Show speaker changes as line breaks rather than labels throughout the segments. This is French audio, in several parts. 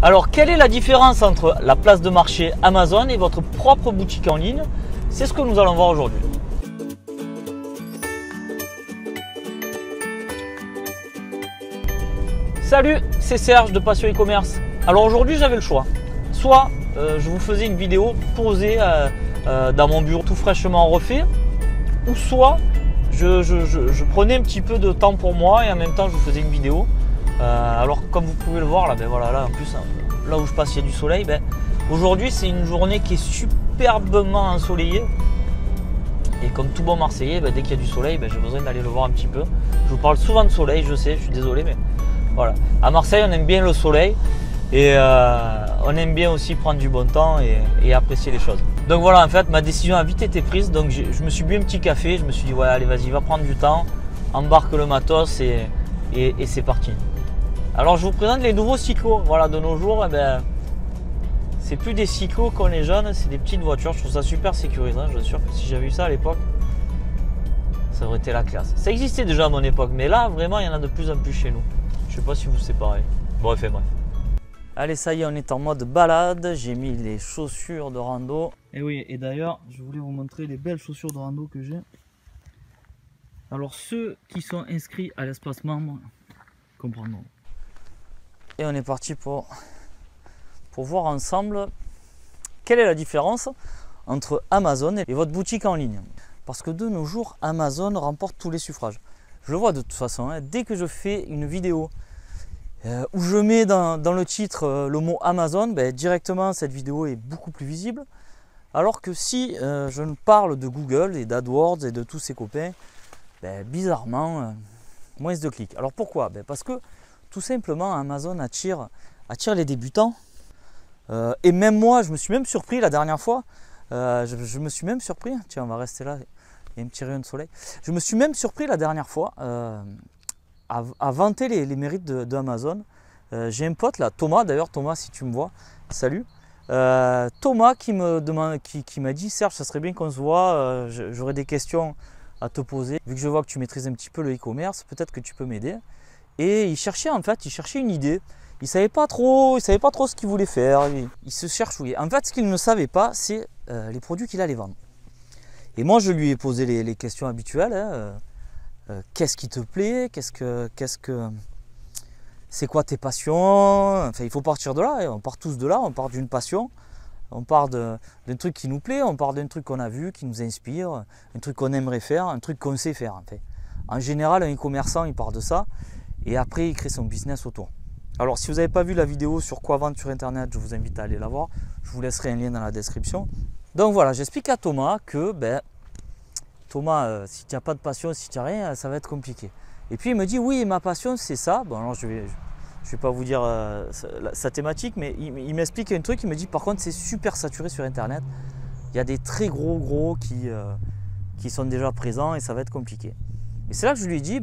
Alors, quelle est la différence entre la place de marché Amazon et votre propre boutique en ligne? C'est ce que nous allons voir aujourd'hui. Salut, c'est Serge de Passion e-commerce. Alors aujourd'hui, j'avais le choix. Soit je vous faisais une vidéo posée dans mon bureau tout fraîchement refait, ou soit je prenais un petit peu de temps pour moi et en même temps je vous faisais une vidéo. Alors comme vous pouvez le voir là, ben voilà, là en plus là où je passe il y a du soleil. Ben, aujourd'hui c'est une journée qui est superbement ensoleillée. Et comme tout bon Marseillais, ben, dès qu'il y a du soleil, ben, j'ai besoin d'aller le voir un petit peu. Je vous parle souvent de soleil, je sais, je suis désolé, mais voilà. À Marseille, on aime bien le soleil et on aime bien aussi prendre du bon temps et apprécier les choses. Donc voilà, en fait, ma décision a vite été prise. Donc je me suis bu un petit café, je me suis dit, ouais, allez, vas-y, va prendre du temps, embarque le matos et c'est parti. Alors je vous présente les nouveaux cyclos. Voilà, de nos jours, eh ben, c'est plus des cyclos qu'on est jeunes, c'est des petites voitures. Je trouve ça super sécurisant. Je suis sûr que si j'avais eu ça à l'époque, ça aurait été la classe. Ça existait déjà à mon époque, mais là, vraiment, il y en a de plus en plus chez nous. Je sais pas si vous c'est pareil. Bref. Allez, ça y est, on est en mode balade. J'ai mis les chaussures de rando. Et oui, et d'ailleurs, je voulais vous montrer les belles chaussures de rando que j'ai. Alors, ceux qui sont inscrits à l'espace membre comprendront. Et on est parti pour voir ensemble quelle est la différence entre Amazon et votre boutique en ligne. Parce que de nos jours, Amazon remporte tous les suffrages. Je le vois de toute façon, hein, dès que je fais une vidéo où je mets dans le titre le mot Amazon, ben, directement cette vidéo est beaucoup plus visible. Alors que si je ne parle de Google et d'AdWords et de tous ces copains, ben, bizarrement, moins de clics. Alors pourquoi? Ben, parce que tout simplement Amazon attire les débutants. Et même moi, je me suis même surpris la dernière fois. Je me suis même surpris, tiens, on va rester là, il y a un petit rayon de soleil. Je me suis même surpris la dernière fois à vanter les mérites d'Amazon. J'ai un pote là, Thomas, d'ailleurs, Thomas, si tu me vois, salut. Thomas qui m'a dit, Serge, ça serait bien qu'on se voit, j'aurais des questions à te poser. Vu que je vois que tu maîtrises un petit peu le e-commerce, peut-être que tu peux m'aider. Et il cherchait une idée. Il ne savait pas trop ce qu'il voulait faire. Il se cherchouillait. En fait, ce qu'il ne savait pas, c'est les produits qu'il allait vendre. Et moi, je lui ai posé les questions habituelles. Hein. Qu'est-ce qui te plaît? C'est quoi tes passions? Enfin, il faut partir de là. Hein. On part tous de là. On part d'une passion. On part d'un truc qui nous plaît. On part d'un truc qu'on a vu, qui nous inspire, un truc qu'on aimerait faire, un truc qu'on sait faire. En fait. En général, un e-commerçant, il part de ça. Et après, il crée son business autour. Alors, si vous n'avez pas vu la vidéo sur quoi vendre sur Internet, je vous invite à aller la voir. Je vous laisserai un lien dans la description. Donc voilà, j'explique à Thomas que, Thomas, si tu n'as pas de passion, si tu n'as rien, ça va être compliqué. Et puis il me dit, oui, ma passion, c'est ça. Bon, alors je vais pas vous dire sa thématique, mais il m'explique un truc. Il me dit, par contre, c'est super saturé sur Internet. Il y a des très gros qui sont déjà présents et ça va être compliqué. Et c'est là que je lui ai dit,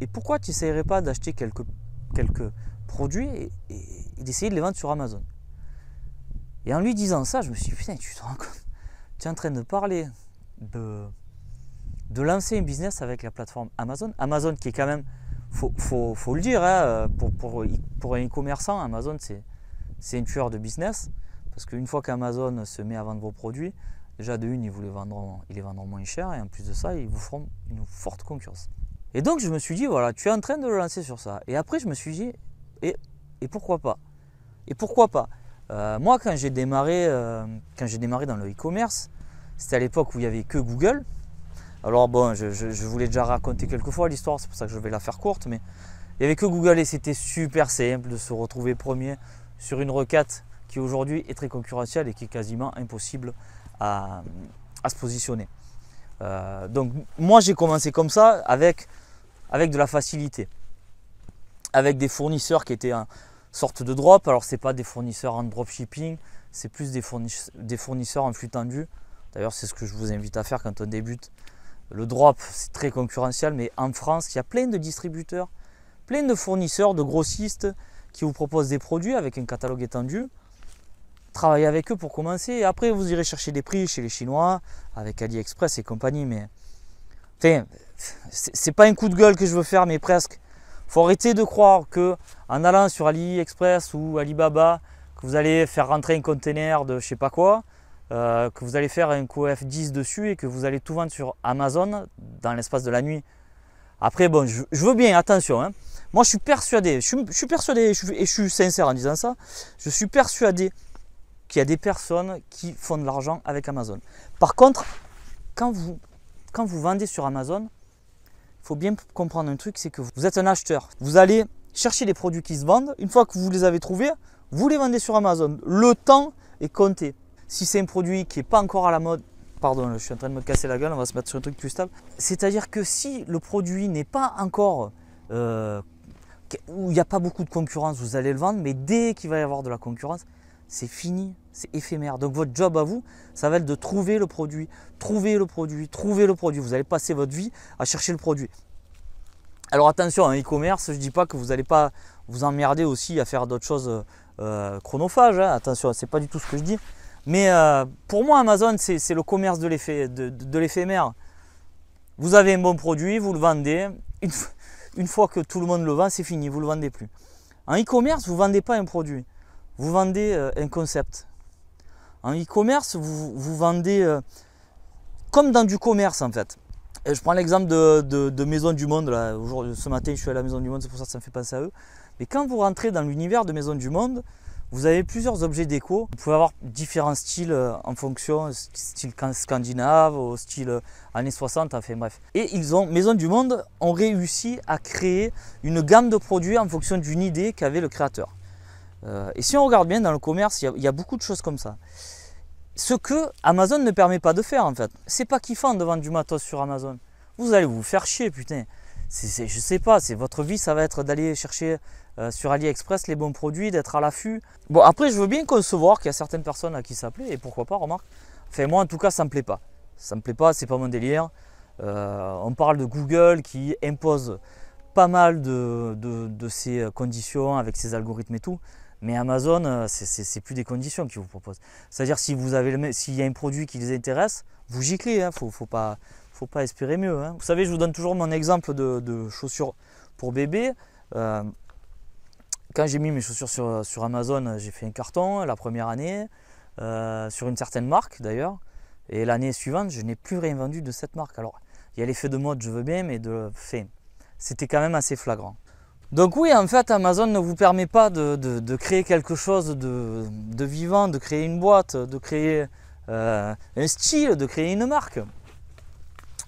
et pourquoi tu n'essayerais pas d'acheter quelques produits et d'essayer de les vendre sur Amazon? Et en lui disant ça, je me suis dit, putain, tu te rends compte, tu es en train de parler de lancer un business avec la plateforme Amazon. Amazon qui est quand même, faut le dire, hein, pour un e-commerçant, Amazon c'est un tueur de business. Parce qu'une fois qu'Amazon se met à vendre vos produits, déjà de une, ils les vendront moins cher et en plus de ça, ils vous feront une forte concurrence. Et donc je me suis dit, voilà, tu es en train de le lancer sur ça. Et après je me suis dit, et pourquoi pas? Et pourquoi pas? Moi quand j'ai démarré dans le e-commerce, c'était à l'époque où il n'y avait que Google. Alors bon, je voulais déjà raconter quelques fois l'histoire, c'est pour ça que je vais la faire courte, mais il n'y avait que Google et c'était super simple de se retrouver premier sur une requête qui aujourd'hui est très concurrentielle et qui est quasiment impossible à se positionner. Donc moi j'ai commencé comme ça avec de la facilité, avec des fournisseurs qui étaient en sorte de drop. Alors c'est pas des fournisseurs en dropshipping, c'est plus des fournisseurs en flux tendu. D'ailleurs c'est ce que je vous invite à faire quand on débute. Le drop c'est très concurrentiel, mais en France il y a plein de distributeurs, plein de fournisseurs, de grossistes qui vous proposent des produits avec un catalogue étendu. Travaillez avec eux pour commencer et après vous irez chercher des prix chez les Chinois avec AliExpress et compagnie. Mais enfin, c'est pas un coup de gueule que je veux faire, mais presque. faut arrêter de croire que en allant sur AliExpress ou Alibaba, que vous allez faire rentrer un container de je sais pas quoi, que vous allez faire un coef 10 dessus et que vous allez tout vendre sur Amazon dans l'espace de la nuit. Après, bon, je veux bien, attention, hein. Moi je suis persuadé, je suis sincère en disant ça, je suis persuadé qu'il y a des personnes qui font de l'argent avec Amazon. Par contre, quand vous vendez sur Amazon, il faut bien comprendre un truc, c'est que vous êtes un acheteur. Vous allez chercher les produits qui se vendent, une fois que vous les avez trouvés, vous les vendez sur Amazon. Le temps est compté. Si c'est un produit qui n'est pas encore à la mode, pardon, je suis en train de me casser la gueule, on va se mettre sur un truc plus stable. C'est-à-dire que si le produit n'est pas encore, où il n'y a pas beaucoup de concurrence, vous allez le vendre, mais dès qu'il va y avoir de la concurrence, c'est fini, c'est éphémère. Donc votre job à vous, ça va être de trouver le produit, trouver le produit, trouver le produit. Vous allez passer votre vie à chercher le produit. Alors attention, en e-commerce, je ne dis pas que vous n'allez pas vous emmerder aussi à faire d'autres choses chronophages. Hein. Attention, ce n'est pas du tout ce que je dis. Mais pour moi, Amazon, c'est le commerce de l'éphémère. Vous avez un bon produit, vous le vendez. Une fois que tout le monde le vend, c'est fini, vous ne le vendez plus. En e-commerce, vous ne vendez pas un produit. Vous vendez un concept. En e-commerce, vous vendez comme dans du commerce en fait. Et je prends l'exemple de Maison du Monde. Là. Ce matin, je suis à la Maison du Monde, c'est pour ça que ça me fait penser à eux. Mais quand vous rentrez dans l'univers de Maison du Monde, vous avez plusieurs objets déco. Vous pouvez avoir différents styles en fonction, style scandinave, au style années 60, enfin bref. Et Maison du Monde ont réussi à créer une gamme de produits en fonction d'une idée qu'avait le créateur. Et si on regarde bien dans le commerce, il y a beaucoup de choses comme ça. Ce que Amazon ne permet pas de faire en fait. C'est pas kiffant de vendre du matos sur Amazon. Vous allez vous faire chier, putain. Je sais pas, c'est votre vie, ça va être d'aller chercher sur AliExpress les bons produits, d'être à l'affût. Bon, après, je veux bien concevoir qu'il y a certaines personnes à qui ça plaît, et pourquoi pas, remarque. Enfin, moi en tout cas, ça me plaît pas. Ça me plaît pas, c'est pas mon délire. On parle de Google qui impose pas mal de ses conditions avec ses algorithmes et tout. Mais Amazon, c'est plus des conditions qu'ils vous proposent. C'est-à-dire s'il y a un produit qui les intéresse, vous giclez, hein, faut pas espérer mieux. Hein. Vous savez, je vous donne toujours mon exemple de chaussures pour bébé. Quand j'ai mis mes chaussures sur Amazon, j'ai fait un carton la première année, sur une certaine marque d'ailleurs. Et l'année suivante, je n'ai plus rien vendu de cette marque. Alors, il y a l'effet de mode, je veux bien, mais c'était quand même assez flagrant. Donc oui, en fait, Amazon ne vous permet pas de créer quelque chose de vivant, de créer une boîte, de créer un style, de créer une marque.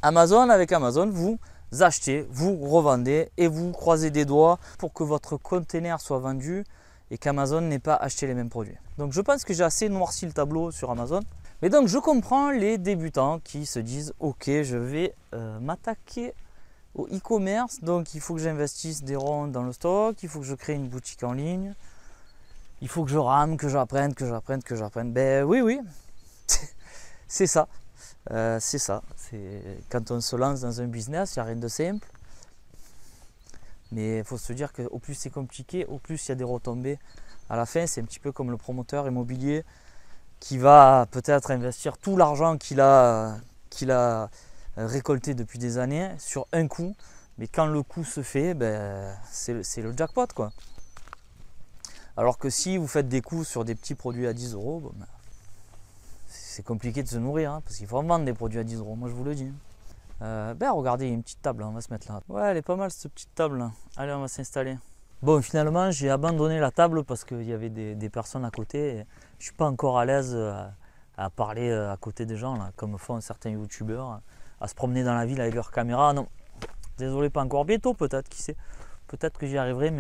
Avec Amazon, vous achetez, vous revendez et vous croisez des doigts pour que votre container soit vendu et qu'Amazon n'ait pas acheté les mêmes produits. Donc je pense que j'ai assez noirci le tableau sur Amazon. Mais donc je comprends les débutants qui se disent « Ok, je vais m'attaquer au e-commerce, donc il faut que j'investisse des ronds dans le stock, il faut que je crée une boutique en ligne, il faut que je rame, que j'apprenne. Ben oui, c'est ça. Quand on se lance dans un business, il n'y a rien de simple. Mais il faut se dire qu'au plus c'est compliqué, au plus il y a des retombées. À la fin, c'est un petit peu comme le promoteur immobilier qui va peut-être investir tout l'argent qu'il a récolté depuis des années sur un coup, mais quand le coup se fait, ben, c'est le jackpot quoi. Alors que si vous faites des coups sur des petits produits à 10 €, bon, ben, c'est compliqué de se nourrir, hein, parce qu'il faut en vendre des produits à 10 €, moi je vous le dis. Regardez, il y a une petite table, on va se mettre là. Ouais, elle est pas mal cette petite table là. Allez, on va s'installer. Bon, finalement, j'ai abandonné la table parce qu'il y avait des personnes à côté. Et je suis pas encore à l'aise à parler à côté des gens, là, comme font certains youtubeurs, à se promener dans la ville avec leur caméra. Non, désolé, pas encore. Bientôt peut-être, qui sait. Peut-être que j'y arriverai,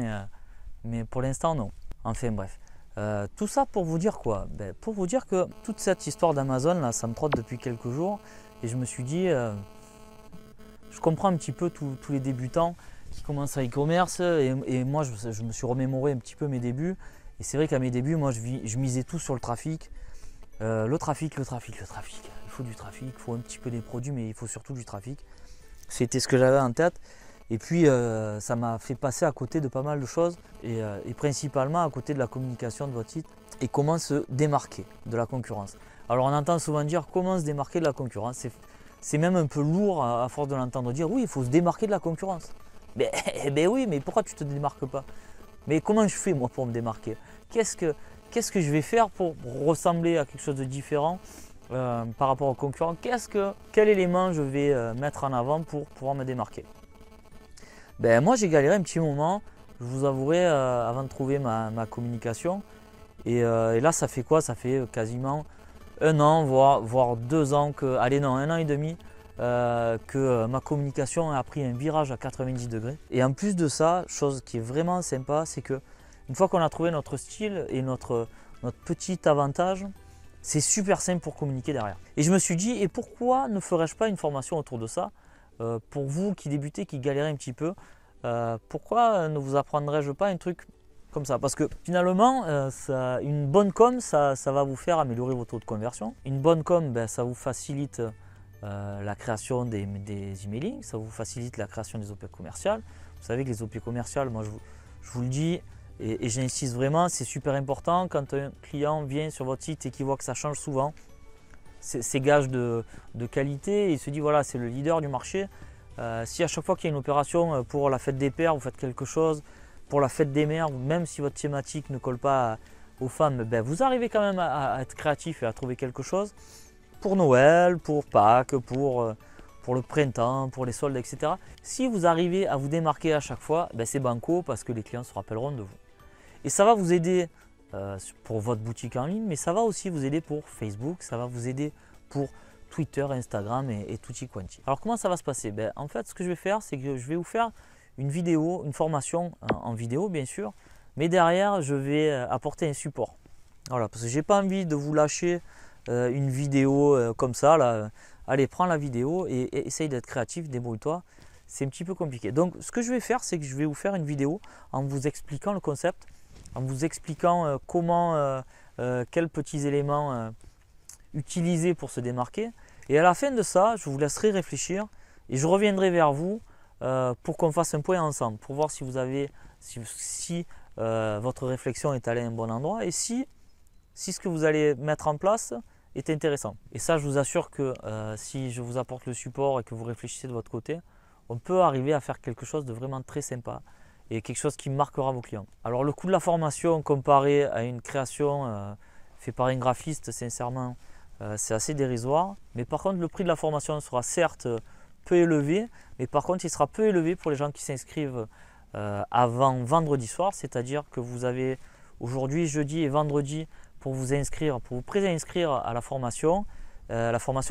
mais pour l'instant, non. Enfin, bref. Tout ça pour vous dire quoi? Pour vous dire que toute cette histoire d'Amazon, là, ça me trotte depuis quelques jours. Et je me suis dit, je comprends un petit peu tous les débutants qui commencent à e-commerce. Et moi, je me suis remémoré un petit peu mes débuts. Et c'est vrai qu'à mes débuts, moi, je misais tout sur le trafic. Le trafic. Il faut du trafic, il faut un petit peu des produits, mais il faut surtout du trafic. C'était ce que j'avais en tête. Et puis, ça m'a fait passer à côté de pas mal de choses. Et principalement à côté de la communication de votre site. Et comment se démarquer de la concurrence. Alors, on entend souvent dire comment se démarquer de la concurrence. C'est même un peu lourd à force de l'entendre dire. Oui, il faut se démarquer de la concurrence. Ben, eh ben oui, mais pourquoi tu ne te démarques pas? Mais comment je fais moi pour me démarquer? Qu'est-ce que je vais faire pour ressembler à quelque chose de différent par rapport aux concurrents? Quel élément je vais mettre en avant pour pouvoir me démarquer? Ben, moi j'ai galéré un petit moment, je vous avouerai, avant de trouver ma communication. Et là ça fait quoi? Ça fait quasiment un an, voire 2 ans, allez non, 1 an et demi, que ma communication a pris un virage à 90 degrés. Et en plus de ça, chose qui est vraiment sympa, c'est que une fois qu'on a trouvé notre style et notre petit avantage, c'est super simple pour communiquer derrière. Et je me suis dit, et pourquoi ne ferais-je pas une formation autour de ça? Pour vous qui débutez, qui galérez un petit peu, pourquoi ne vous apprendrais-je pas un truc comme ça? Parce que finalement, une bonne com, ça va vous faire améliorer vos taux de conversion. Une bonne com, ben, ça vous facilite la création des emailing, ça vous facilite la création des OP commerciales. Vous savez que les OP commerciales, moi je vous le dis et j'insiste vraiment, c'est super important quand un client vient sur votre site et qu'il voit que ça change souvent. C'est gage de qualité et il se dit voilà, c'est le leader du marché. Si à chaque fois qu'il y a une opération pour la fête des pères, vous faites quelque chose, pour la fête des mères, même si votre thématique ne colle pas aux femmes, ben vous arrivez quand même à être créatif et à trouver quelque chose. Pour Noël, pour Pâques, pour le printemps, pour les soldes, etc. Si vous arrivez à vous démarquer à chaque fois, ben c'est banco parce que les clients se rappelleront de vous. Et ça va vous aider pour votre boutique en ligne, mais ça va aussi vous aider pour Facebook, ça va vous aider pour Twitter, Instagram et tutti quanti. Alors comment ça va se passer? Ben, en fait, ce que je vais faire, c'est que je vais vous faire une vidéo, une formation en vidéo bien sûr, mais derrière, je vais apporter un support. Voilà, parce que j'ai pas envie de vous lâcher une vidéo comme ça, là. Allez, prends la vidéo et essaye d'être créatif, débrouille-toi. C'est un petit peu compliqué. Donc, ce que je vais faire, c'est que je vais vous faire une vidéo en vous expliquant le concept, en vous expliquant quels petits éléments utiliser pour se démarquer. Et à la fin de ça, je vous laisserai réfléchir et je reviendrai vers vous pour qu'on fasse un point ensemble, pour voir si vous avez, si votre réflexion est allée à un bon endroit et si ce que vous allez mettre en place est intéressant. Et ça, je vous assure que si je vous apporte le support et que vous réfléchissez de votre côté, on peut arriver à faire quelque chose de vraiment très sympa et quelque chose qui marquera vos clients. Alors le coût de la formation comparé à une création faite par un graphiste, sincèrement, c'est assez dérisoire. Mais par contre, le prix de la formation sera certes peu élevé, mais par contre, il sera peu élevé pour les gens qui s'inscrivent avant vendredi soir, c'est-à-dire que vous avez aujourd'hui, jeudi et vendredi pour vous inscrire, pour vous préinscrire à la formation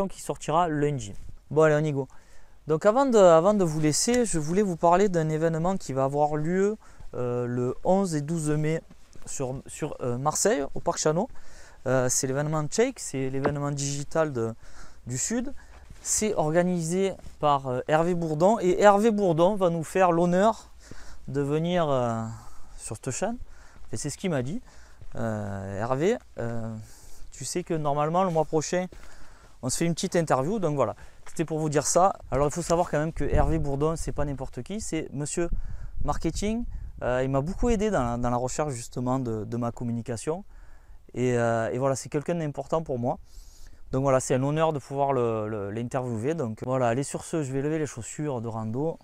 qui sortira lundi. Bon allez, on y go. Donc avant de vous laisser, je voulais vous parler d'un événement qui va avoir lieu le 11 et 12 mai sur Marseille, au Parc Chano. C'est l'événement Shake, c'est l'événement digital du Sud. C'est organisé par Hervé Bourdon et Hervé Bourdon va nous faire l'honneur de venir sur cette chaîne. Et c'est ce qu'il m'a dit. Hervé, tu sais que normalement le mois prochain on se fait une petite interview, donc voilà, c'était pour vous dire ça. Alors il faut savoir quand même que Hervé Bourdon, c'est pas n'importe qui, c'est monsieur marketing. Il m'a beaucoup aidé dans la recherche justement de ma communication et voilà, c'est quelqu'un d'important pour moi. Donc voilà, c'est un honneur de pouvoir l'interviewer. Donc voilà, allez, sur ce, je vais lever les chaussures de rando,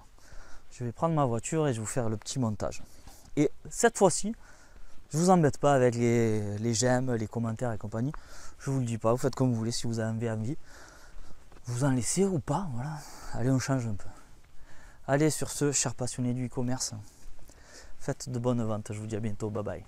je vais prendre ma voiture et je vais vous faire le petit montage. Et cette fois-ci, je vous embête pas avec les j'aime, les commentaires et compagnie. Je vous le dis pas, vous faites comme vous voulez, si vous avez envie. Vous en laissez ou pas, voilà. Allez, on change un peu. Allez, sur ce, chers passionnés du e-commerce, faites de bonnes ventes. Je vous dis à bientôt, bye bye.